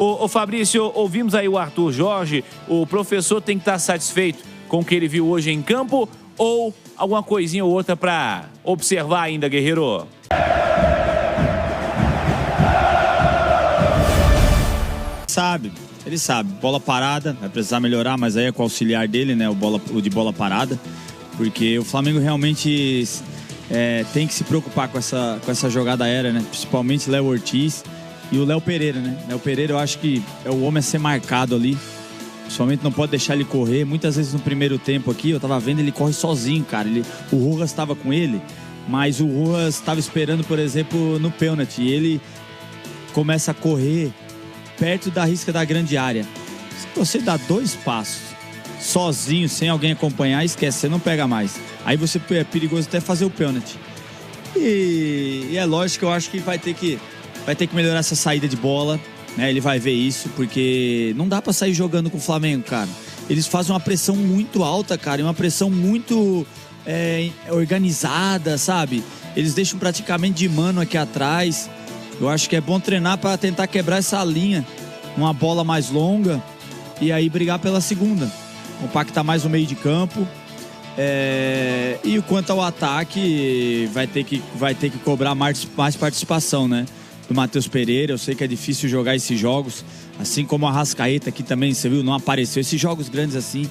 Ô Fabrício, ouvimos aí o Arthur Jorge, o professor tem que estar satisfeito com o que ele viu hoje em campo ou alguma coisinha ou outra para observar ainda, Guerreiro? Ele sabe, bola parada, vai precisar melhorar, mas aí é com o auxiliar dele, né, o de bola parada, porque o Flamengo realmente tem que se preocupar com essa jogada aérea, né, principalmente Léo Ortiz e o Léo Pereira, né, Léo Pereira eu acho que é o homem a ser marcado ali, principalmente não pode deixar ele correr, muitas vezes no primeiro tempo aqui, eu tava vendo, ele corre sozinho, cara, o Rojas estava com ele, mas o Rojas estava esperando, por exemplo, no pênalti, e ele começa a correr perto da risca da grande área. Se você dá 2 passos sozinho, sem alguém acompanhar, esquece, você não pega mais. Aí você é perigoso até fazer o pênalti. E é lógico que eu acho que vai ter que melhorar essa saída de bola, né? Ele vai ver isso, porque não dá pra sair jogando com o Flamengo, cara. Eles fazem uma pressão muito alta, cara, e uma pressão muito organizada, sabe? Eles deixam praticamente de mano aqui atrás. Eu acho que é bom treinar para tentar quebrar essa linha, uma bola mais longa e aí brigar pela segunda, compactar mais o meio de campo. E quanto ao ataque, vai ter que cobrar mais participação, né? Do Matheus Pereira. Eu sei que é difícil jogar esses jogos, assim como a Arrascaeta aqui também, você viu, não apareceu. Esses jogos grandes assim,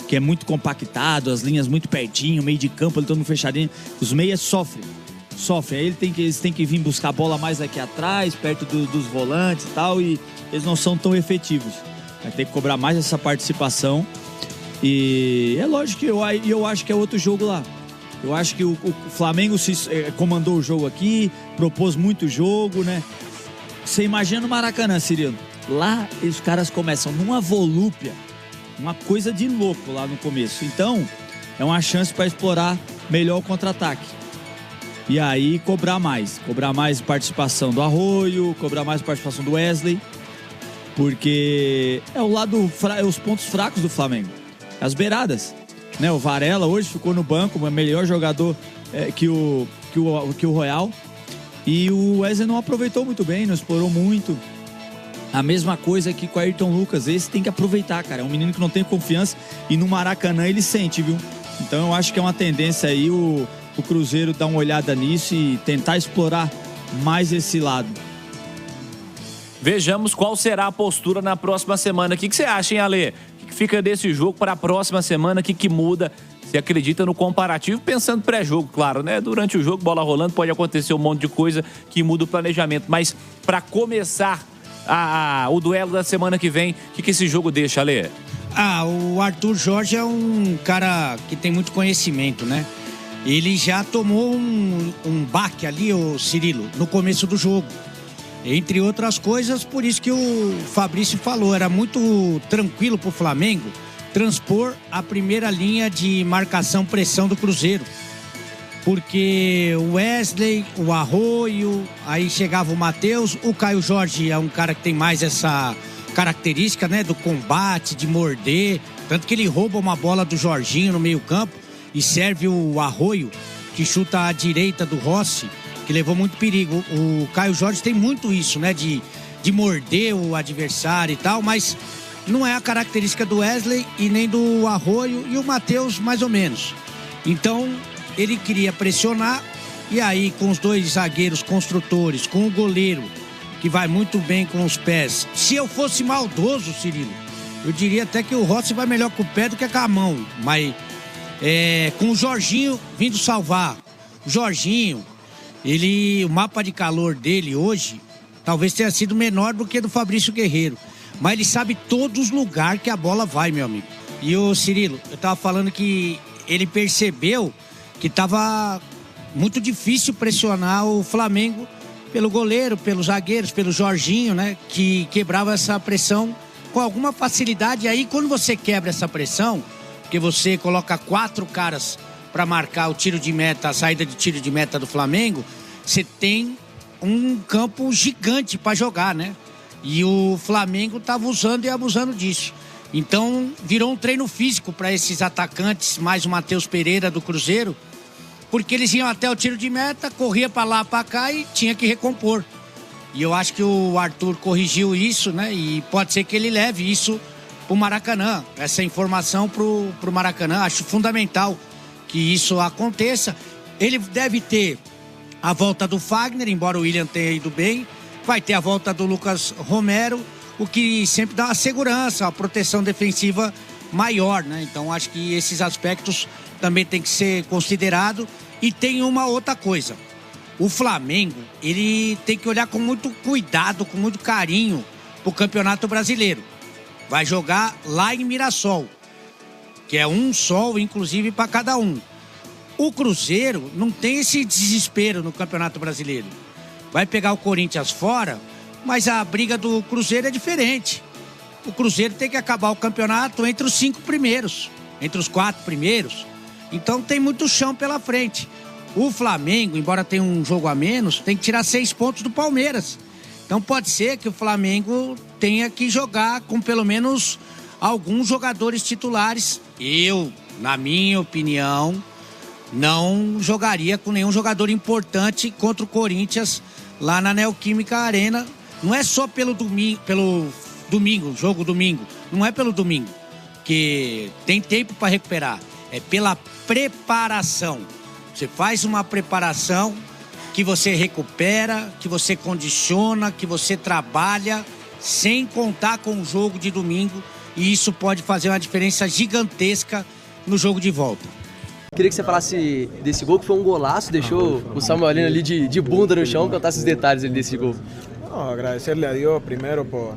que é muito compactado, as linhas muito pertinho, meio de campo, ele todo fechadinho, os meias sofrem. Aí eles têm que vir buscar a bola mais aqui atrás, perto dos volantes e tal, e eles não são tão efetivos. Vai ter que cobrar mais essa participação. E é lógico que eu acho que é outro jogo lá. Eu acho que o Flamengo comandou o jogo aqui, propôs muito jogo, né? Você imagina no Maracanã, Cirilo. Lá os caras começam numa volúpia, uma coisa de louco lá no começo. Então, é uma chance para explorar melhor o contra-ataque. E aí cobrar mais participação do Arroio, cobrar mais participação do Wesley, porque é os pontos fracos do Flamengo, as beiradas, né? O Varela hoje ficou no banco, o melhor jogador que o Royal, e o Wesley não aproveitou muito bem, não explorou muito. A mesma coisa aqui com o Ayrton Lucas, esse tem que aproveitar, cara, é um menino que não tem confiança e no Maracanã ele sente, viu? Então eu acho que é uma tendência aí o Cruzeiro dar uma olhada nisso e tentar explorar mais esse lado. Vejamos qual será a postura na próxima semana. O que você acha, hein, Ale? O que fica desse jogo para a próxima semana? O que muda? Você acredita no comparativo? Pensando pré-jogo, claro, né? Durante o jogo, bola rolando, pode acontecer um monte de coisa que muda o planejamento. Mas para começar o duelo da semana que vem, o que esse jogo deixa, Ale? O Arthur Jorge é um cara que tem muito conhecimento, né? Ele já tomou um baque ali, o Cirilo, no começo do jogo. Entre outras coisas, por isso que o Fabrício falou, era muito tranquilo pro Flamengo transpor a primeira linha de marcação-pressão do Cruzeiro. Porque o Wesley, o Arroio, aí chegava o Matheus, o Caio Jorge é um cara que tem mais essa característica, né, do combate, de morder, tanto que ele rouba uma bola do Jorginho no meio-campo e serve o Arroio, que chuta à direita do Rossi, que levou muito perigo. O Caio Jorge tem muito isso, né, de morder o adversário e tal, mas não é a característica do Wesley e nem do Arroio, e o Matheus mais ou menos. Então ele queria pressionar, e aí com os dois zagueiros construtores, com o goleiro que vai muito bem com os pés. Se eu fosse maldoso, Cirilo, eu diria até que o Rossi vai melhor com o pé do que com a mão, mas com o Jorginho vindo salvar. O Jorginho, o mapa de calor dele hoje talvez tenha sido menor do que do Fabrício Guerreiro, mas ele sabe todos os lugares que a bola vai, meu amigo. E o Cirilo, eu tava falando que ele percebeu que tava muito difícil pressionar o Flamengo pelo goleiro, pelos zagueiros, pelo Jorginho, né? Que quebrava essa pressão com alguma facilidade. E aí, quando você quebra essa pressão, porque você coloca 4 caras para marcar o tiro de meta, a saída de tiro de meta do Flamengo, você tem um campo gigante para jogar, né? E o Flamengo estava usando e abusando disso. Então, virou um treino físico para esses atacantes, mais o Matheus Pereira do Cruzeiro, porque eles iam até o tiro de meta, corria para lá, para cá e tinha que recompor. E eu acho que o Arthur corrigiu isso, né? E pode ser que ele leve isso pro Maracanã, essa informação pro Maracanã. Acho fundamental que isso aconteça. Ele deve ter a volta do Fagner, embora o William tenha ido bem. Vai ter a volta do Lucas Romero, o que sempre dá uma segurança, uma proteção defensiva maior, né? Então acho que esses aspectos também tem que ser considerado. E tem uma outra coisa. O Flamengo, ele tem que olhar com muito cuidado, com muito carinho pro Campeonato Brasileiro. Vai jogar lá em Mirassol, que é um sol, inclusive, para cada um. O Cruzeiro não tem esse desespero no Campeonato Brasileiro. Vai pegar o Corinthians fora, mas a briga do Cruzeiro é diferente. O Cruzeiro tem que acabar o campeonato entre os 5 primeiros, entre os 4 primeiros. Então tem muito chão pela frente. O Flamengo, embora tenha um jogo a menos, tem que tirar 6 pontos do Palmeiras. Então pode ser que o Flamengo tenha que jogar com pelo menos alguns jogadores titulares. Eu, na minha opinião, não jogaria com nenhum jogador importante contra o Corinthians lá na Neoquímica Arena. Não é só pelo domingo, jogo domingo. Não é pelo domingo, que tem tempo para recuperar. É pela preparação. Você faz uma preparação que você recupera, que você condiciona, que você trabalha, sem contar com o jogo de domingo. E isso pode fazer uma diferença gigantesca no jogo de volta. Queria que você falasse desse gol, que foi um golaço, deixou o Samuelino ali de bunda no chão, contasse os detalhes ali desse gol. No, agradecerle a Dios primero por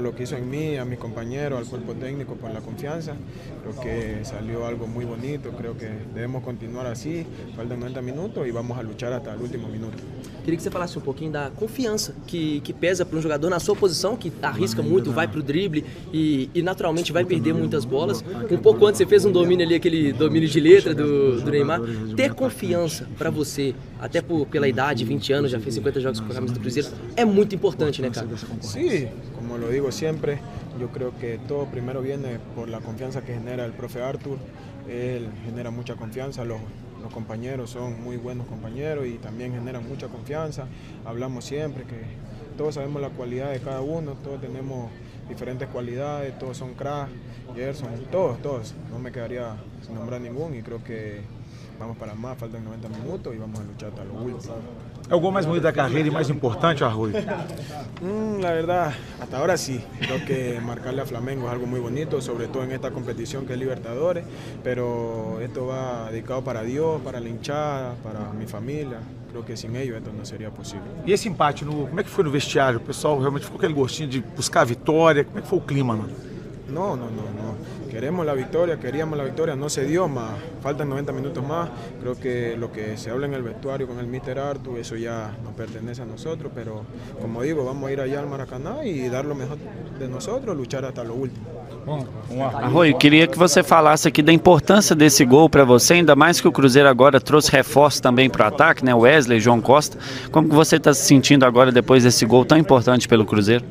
lo que hizo en mí, a mis compañeros, al cuerpo técnico por la confianza. Creo que salió algo muy bonito, creo que debemos continuar así, faltan 90 minutos y vamos a luchar hasta el último minuto. Queria que você falasse um pouquinho da confiança que pesa para um jogador na sua posição, que arrisca muito, vai pro drible e naturalmente vai perder muitas bolas. Um pouco antes você fez um domínio ali, aquele domínio de letra do Neymar. Ter confiança para você, até pela idade, 20 anos, já fez 50 jogos com a camisa do Cruzeiro, é muito importante, né, cara? Sí, como lo digo siempre, yo creo que todo primero viene por la confianza que genera el profe Arthur. Él genera mucha confianza, los compañeros son muy buenos compañeros y también generan mucha confianza. Hablamos siempre que todos sabemos la cualidad de cada uno, todos tenemos diferentes cualidades, todos son cracks, Gerson, todos. No me quedaría sin nombrar ninguno y creo que vamos para más, faltan 90 minutos y vamos a luchar hasta lo último. É o gol mais bonito da carreira e mais importante, Arroyo? La verdad, hasta ahora sí. Creo que marcarle a Flamengo es algo muy bonito, sobre todo en esta competición que es Libertadores, pero esto va dedicado para Dios, para la hinchada, para mi familia. Creo que sin ellos esto no sería posible. E esse empate, como é que foi no vestiário? O pessoal realmente ficou com aquele gostinho de buscar a vitória? Como é que foi o clima, mano? No. Queríamos la victoria, no se dio más. Faltan 90 minutos más. Creo que lo que se habla en el vestuario con el Mr. Arthur, eso ya nos pertenece a nosotros. Pero como digo, vamos a ir allá al Maracaná y dar lo mejor de nosotros, luchar hasta lo último. Arroyo, queria que você falasse aqui da importância desse gol para você, ainda mais que o Cruzeiro agora trouxe reforço também para o ataque, né? Wesley, João Costa. Como que você está se sentindo agora depois desse gol tão importante pelo Cruzeiro?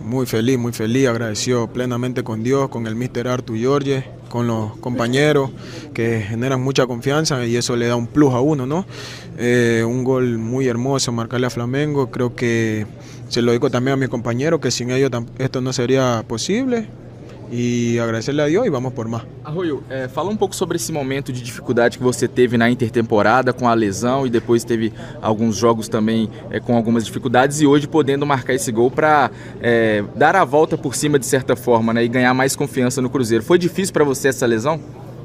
Muy feliz, agradecido plenamente con Dios, con el Mr. Arthur Jorge, con los compañeros que generan mucha confianza y eso le da un plus a uno, ¿no? Un gol muy hermoso, marcarle a Flamengo, creo que se lo digo también a mis compañeros que sin ellos esto no sería posible. E agradecerle a Deus e vamos por mais. Arroyo, fala um pouco sobre esse momento de dificuldade que você teve na intertemporada com a lesão e depois teve alguns jogos também com algumas dificuldades e hoje podendo marcar esse gol para dar a volta por cima de certa forma, né, e ganhar mais confiança no Cruzeiro. Foi difícil para você essa lesão?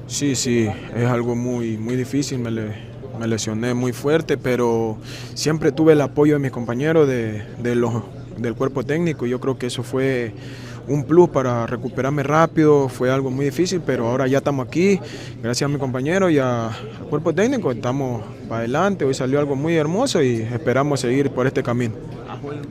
Sí, es algo muy difícil, me lesioné muy fuerte, pero siempre tuve el apoyo de mis compañeros del cuerpo técnico. Yo creo que eso fue un plus para recuperarme rápido, fue algo muy difícil, pero ahora ya estamos aquí, gracias a mi compañero y al cuerpo técnico, estamos para adelante, hoy salió algo muy hermoso y esperamos seguir por este camino. Arroyo,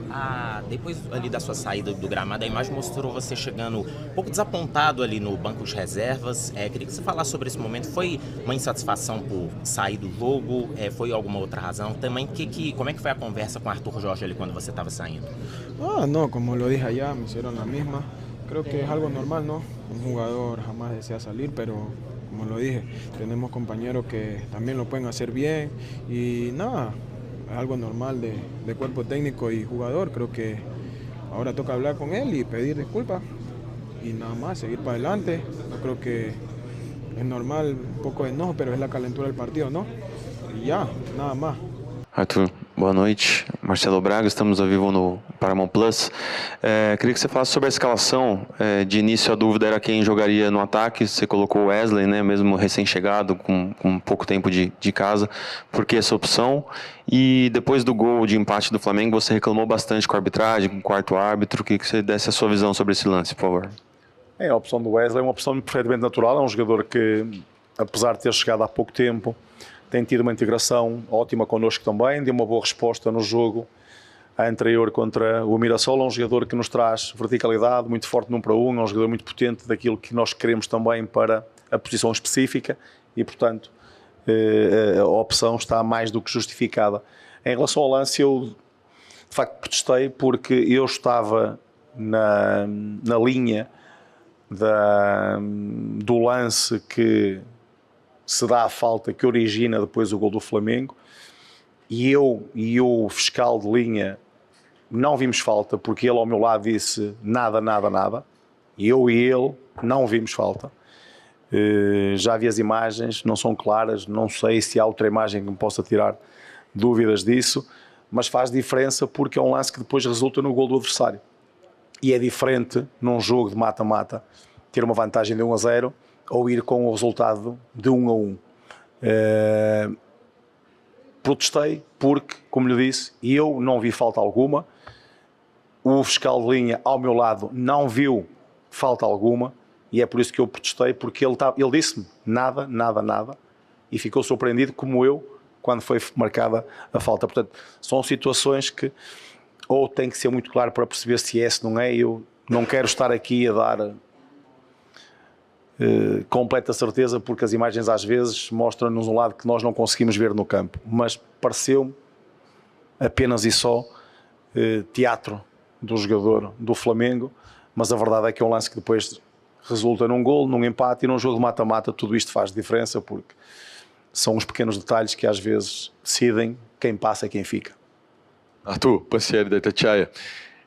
depois ali da sua saída do gramado, a imagem mostrou você chegando um pouco desapontado ali no banco de reservas. Queria que você falasse sobre esse momento. Foi uma insatisfação por sair do jogo? Foi alguma outra razão? Também, como é que foi a conversa com o Arthur Jorge ali quando você estava saindo? No, como lo dije allá, me hicieron la misma. Creo que es algo normal, ¿no? Un jugador jamás desea salir, pero como lo dije, tenemos compañeros que también lo pueden hacer bien y nada. es algo normal de cuerpo técnico y jugador. Creo que ahora toca hablar con él y pedir disculpas y nada más, seguir para adelante. Yo creo que es normal un poco de enojo, pero es la calentura del partido, ¿no? Y ya, nada más. Arthur, boa noite. Marcelo Braga, estamos ao vivo no Paramount Plus. Queria que você falasse sobre a escalação. De início, a dúvida era quem jogaria no ataque. Você colocou o Wesley, né, mesmo recém-chegado, com pouco tempo de casa. Por que essa opção? E depois do gol de empate do Flamengo, você reclamou bastante com a arbitragem, com o quarto árbitro. Queria que você desse a sua visão sobre esse lance, por favor. A opção do Wesley é uma opção perfeitamente natural. É um jogador que, apesar de ter chegado há pouco tempo, tem tido uma integração ótima connosco também, deu uma boa resposta no jogo anterior contra o Mirassol. É um jogador que nos traz verticalidade, muito forte no 1 para 1, é um jogador muito potente daquilo que nós queremos também para a posição específica e, portanto, a opção está mais do que justificada. Em relação ao lance, eu de facto protestei porque eu estava na linha do lance que se dá a falta que origina depois o gol do Flamengo, e eu e o fiscal de linha não vimos falta, porque ele ao meu lado disse nada, e eu e ele não vimos falta. Já vi as imagens, não são claras, não sei se há outra imagem que me possa tirar dúvidas disso, mas faz diferença porque é um lance que depois resulta no gol do adversário. E é diferente num jogo de mata-mata ter uma vantagem de 1-0 ou ir com o resultado de 1-1. Protestei porque, como lhe disse, eu não vi falta alguma, o fiscal de linha ao meu lado não viu falta alguma, e é por isso que eu protestei, porque ele disse-me nada, e ficou surpreendido como eu quando foi marcada a falta. Portanto, são situações que ou tem que ser muito claro para perceber se é, se não é. Eu não quero estar aqui a dar completa certeza, porque as imagens às vezes mostram-nos um lado que nós não conseguimos ver no campo, mas pareceu-me apenas e só teatro do jogador do Flamengo, mas a verdade é que é um lance que depois resulta num golo, num empate e num jogo de mata-mata. Tudo isto faz diferença porque são os pequenos detalhes que às vezes decidem quem passa e quem fica. Arthur, Pancieri da Itatiaia,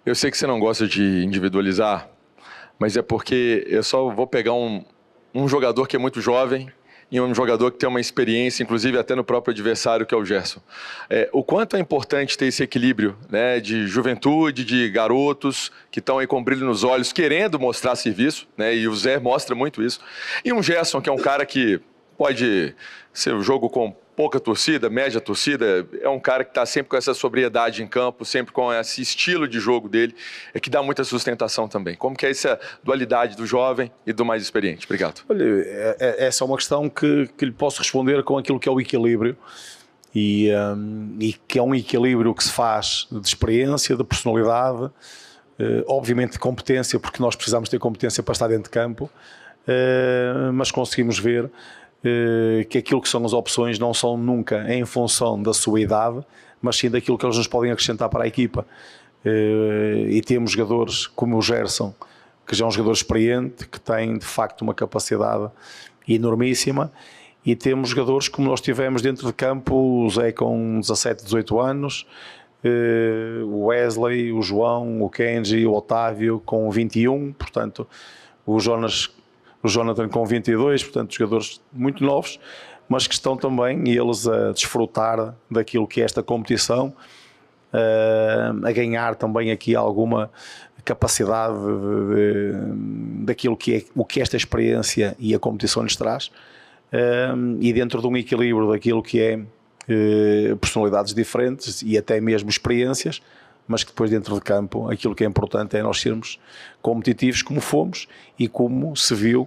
eu sei que você não gosta de individualizar, mas é porque eu só vou pegar um jogador que é muito jovem e um jogador que tem uma experiência, inclusive até no próprio adversário, que é o Gerson. O quanto é importante ter esse equilíbrio, né, de juventude, de garotos que estão aí com brilho nos olhos, querendo mostrar serviço, né, e o Zé mostra muito isso, e um Gerson que é um cara que pode ser um jogo com pouca torcida, média torcida, é um cara que está sempre com essa sobriedade em campo, sempre com esse estilo de jogo dele, que dá muita sustentação também. Como que é essa dualidade do jovem e do mais experiente? Obrigado. Olha, essa é uma questão que lhe posso responder com aquilo que é o equilíbrio, e que é um equilíbrio que se faz de experiência, de personalidade, obviamente de competência, porque nós precisamos ter competência para estar dentro de campo, mas conseguimos ver que aquilo que são as opções não são nunca em função da sua idade, mas sim daquilo que eles nos podem acrescentar para a equipa. E temos jogadores como o Gerson, que já é um jogador experiente, que tem de facto uma capacidade enormíssima, e temos jogadores como nós tivemos dentro de campo, o Zé com 17, 18 anos, o Wesley, o João, o Kenji, o Otávio com 21, portanto o Jonathan com 22, portanto jogadores muito novos, mas que estão também eles a desfrutar daquilo que é esta competição, a ganhar também aqui alguma capacidade daquilo que é o que esta experiência e a competição lhes traz, e dentro de um equilíbrio daquilo que é personalidades diferentes e até mesmo experiências, mas que depois dentro de campo aquilo que é importante é nós sermos competitivos como fomos e como se viu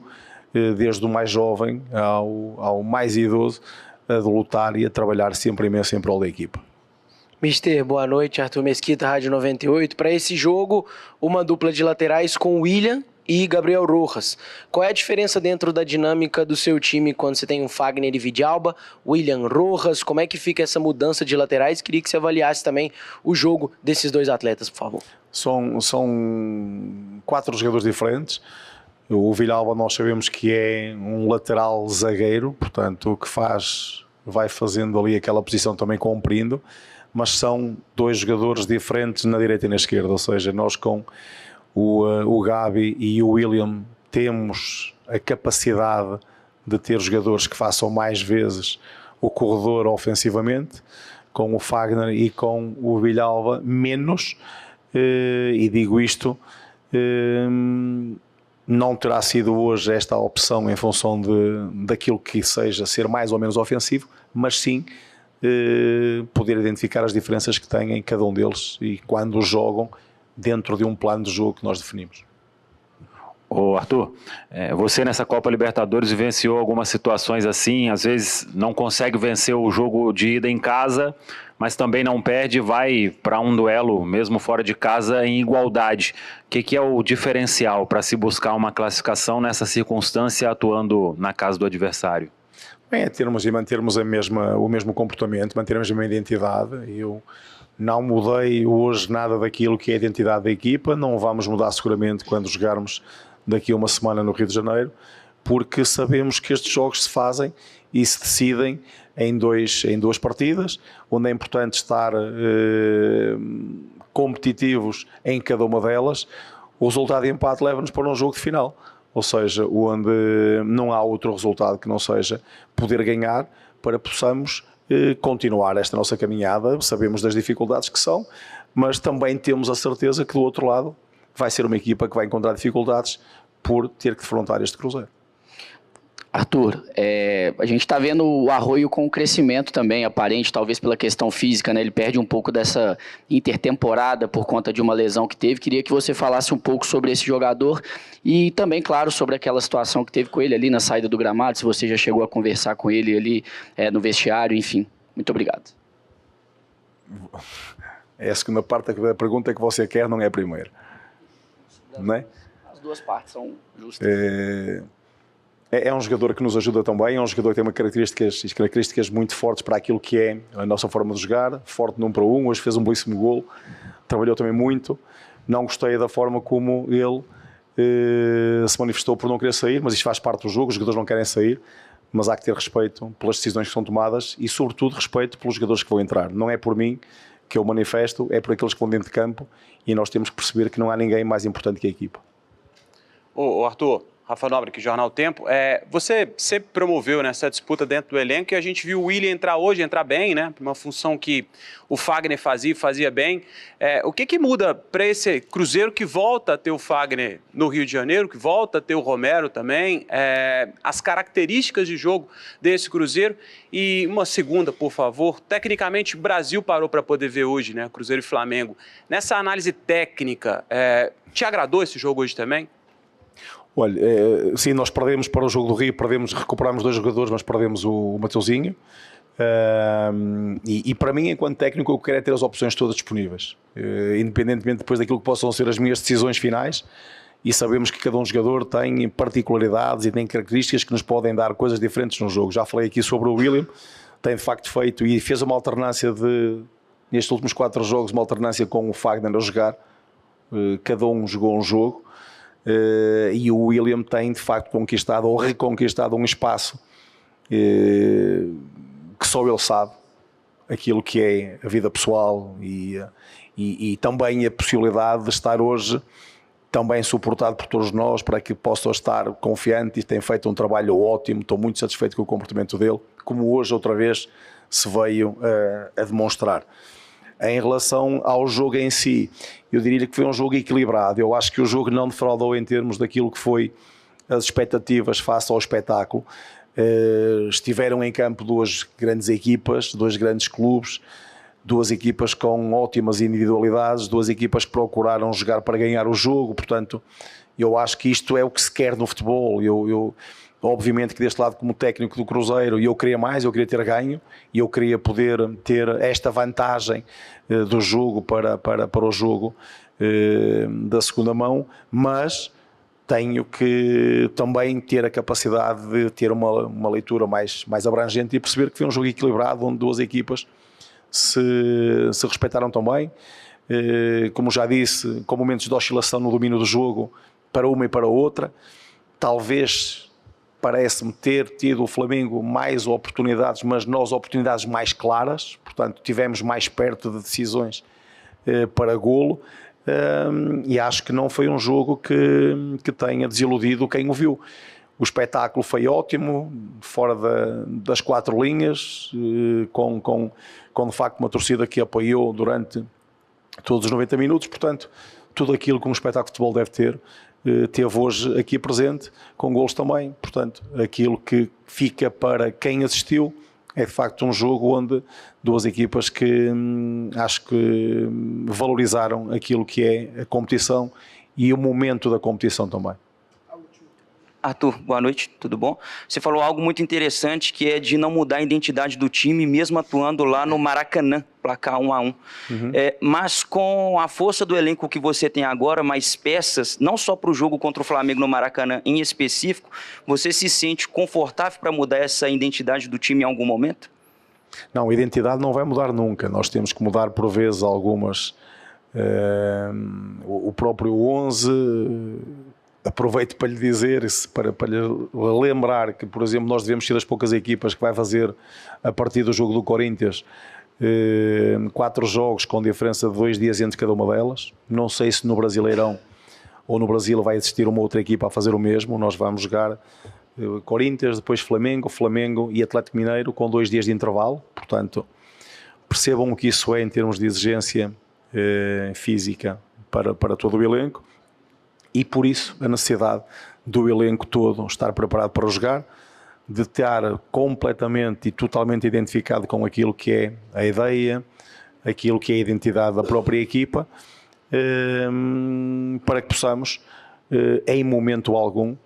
desde o mais jovem ao mais idoso, a lutar e a trabalhar sempre imenso em prol da equipa. Mister, boa noite, Arthur Mesquita, Rádio 98. Para esse jogo, uma dupla de laterais com William e Gabriel Rojas. Qual é a diferença dentro da dinâmica do seu time quando você tem um Fagner e Vidalba, William Rojas? Como é que fica essa mudança de laterais? Queria que você avaliasse também o jogo desses dois atletas, por favor. São 4 jogadores diferentes. O Vidalba nós sabemos que é um lateral zagueiro, portanto, que vai fazendo ali aquela posição também comprindo, mas são dois jogadores diferentes na direita e na esquerda, ou seja, nós com o Gabi e o William temos a capacidade de ter jogadores que façam mais vezes o corredor ofensivamente, com o Fagner e com o Villalba menos, e digo isto, não terá sido hoje esta a opção em função daquilo que seja ser mais ou menos ofensivo, mas sim poder identificar as diferenças que têm em cada um deles e quando jogam dentro de um plano de jogo que nós definimos. Ô Arthur, você nessa Copa Libertadores vivenciou algumas situações assim, às vezes não consegue vencer o jogo de ida em casa, mas também não perde, vai para um duelo, mesmo fora de casa, em igualdade. O que é o diferencial para se buscar uma classificação nessa circunstância atuando na casa do adversário? Bem, é termos e mantermos o mesmo comportamento, mantermos a mesma identidade. Eu não mudei hoje nada daquilo que é a identidade da equipa, não vamos mudar seguramente quando jogarmos daqui a uma semana no Rio de Janeiro, porque sabemos que estes jogos se fazem e se decidem em duas partidas, onde é importante estar competitivos em cada uma delas. O resultado de empate leva-nos para um jogo de final, ou seja, onde não há outro resultado que não seja poder ganhar para possamos continuar esta nossa caminhada. Sabemos das dificuldades que são, mas também temos a certeza que do outro lado vai ser uma equipa que vai encontrar dificuldades por ter que defrontar este Cruzeiro. Arthur, a gente está vendo o Arroio com um crescimento também aparente, talvez pela questão física, né? Ele perde um pouco dessa intertemporada por conta de uma lesão que teve. Queria que você falasse um pouco sobre esse jogador e também, claro, sobre aquela situação que teve com ele ali na saída do gramado, se você já chegou a conversar com ele ali no vestiário, enfim. Muito obrigado. É a segunda parte da pergunta que você quer, não é a primeira. Não é? As duas partes são justas. É um jogador que nos ajuda também, é um jogador que tem características muito fortes para aquilo que é a nossa forma de jogar, forte no 1 para 1, hoje fez um belíssimo golo, trabalhou também muito, não gostei da forma como ele se manifestou por não querer sair, mas isto faz parte do jogo, os jogadores não querem sair, mas há que ter respeito pelas decisões que são tomadas e sobretudo respeito pelos jogadores que vão entrar. Não é por mim que eu manifesto, é por aqueles que vão dentro de campo e nós temos que perceber que não há ninguém mais importante que a equipa. Ô Arthur, Rafa Nobre aqui, Jornal Tempo. Você sempre promoveu nessa disputa dentro do elenco e a gente viu o William entrar bem, né? Uma função que o Fagner fazia bem. O que muda para esse Cruzeiro que volta a ter o Fagner no Rio de Janeiro, que volta a ter o Romero também? As características de jogo desse Cruzeiro. E uma segunda, por favor. Tecnicamente, o Brasil parou para poder ver hoje, né? Cruzeiro e Flamengo. Nessa análise técnica, te agradou esse jogo hoje também? Olha, sim, nós perdemos para o jogo do Rio, recuperamos 2 jogadores, mas perdemos o Mateuzinho. E para mim, enquanto técnico, eu quero é ter as opções todas disponíveis, independentemente depois daquilo que possam ser as minhas decisões finais. E sabemos que cada um jogador tem particularidades e tem características que nos podem dar coisas diferentes no jogo. Já falei aqui sobre o William, tem de facto feito e fez uma alternância nestes últimos 4 jogos, uma alternância com o Fagner a jogar. Cada um jogou um jogo. E o William tem de facto conquistado ou reconquistado um espaço que só ele sabe aquilo que é a vida pessoal e também a possibilidade de estar hoje também suportado por todos nós para que possa estar confiante e tem feito um trabalho ótimo, estou muito satisfeito com o comportamento dele, como hoje outra vez se veio a demonstrar. Em relação ao jogo em si, eu diria que foi um jogo equilibrado. Eu acho que o jogo não defraudou em termos daquilo que foi as expectativas face ao espetáculo. Estiveram em campo 2 grandes equipas, 2 grandes clubes, 2 equipas com ótimas individualidades, 2 equipas que procuraram jogar para ganhar o jogo. Portanto, eu acho que isto é o que se quer no futebol. Obviamente que deste lado, como técnico do Cruzeiro, eu queria mais, eu queria ter ganho e eu queria poder ter esta vantagem do jogo para o jogo da segunda mão, mas tenho que também ter a capacidade de ter uma leitura mais abrangente e perceber que foi um jogo equilibrado, onde 2 equipas se respeitaram também. Como já disse, com momentos de oscilação no domínio do jogo para uma e para outra, talvez parece-me ter tido o Flamengo mais oportunidades, mas nós oportunidades mais claras, portanto tivemos mais perto de decisões para golo, e acho que não foi um jogo que tenha desiludido quem o viu. O espetáculo foi ótimo, fora das 4 linhas, com de facto uma torcida que apoiou durante todos os 90 minutos, portanto tudo aquilo que um espetáculo de futebol deve ter, teve hoje aqui presente, com golos também. Portanto, aquilo que fica para quem assistiu é de facto um jogo onde duas equipas que acho que valorizaram aquilo que é a competição e o momento da competição também. Arthur, boa noite, tudo bom? Você falou algo muito interessante, que é de não mudar a identidade do time, mesmo atuando lá no Maracanã, placar 1-1. Mas com a força do elenco que você tem agora, mais peças, não só para o jogo contra o Flamengo no Maracanã em específico, você se sente confortável para mudar essa identidade do time em algum momento? Não, a identidade não vai mudar nunca. Nós temos que mudar por vezes algumas. O próprio 11... Aproveito para lhe dizer, para lhe lembrar que, por exemplo, nós devemos ser das poucas equipas que vai fazer, a partir do jogo do Corinthians, 4 jogos com diferença de 2 dias entre cada uma delas. Não sei se no Brasileirão ou no Brasil vai existir uma outra equipa a fazer o mesmo. Nós vamos jogar Corinthians, depois Flamengo e Atlético Mineiro com 2 dias de intervalo. Portanto, percebam o que isso é em termos de exigência física para todo o elenco. E por isso a necessidade do elenco todo estar preparado para jogar, de estar completamente e totalmente identificado com aquilo que é a ideia, aquilo que é a identidade da própria equipa, para que possamos, em momento algum,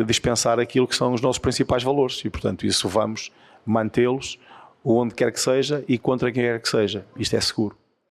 dispensar aquilo que são os nossos principais valores. E, portanto, isso vamos mantê-los onde quer que seja e contra quem quer que seja. Isto é seguro.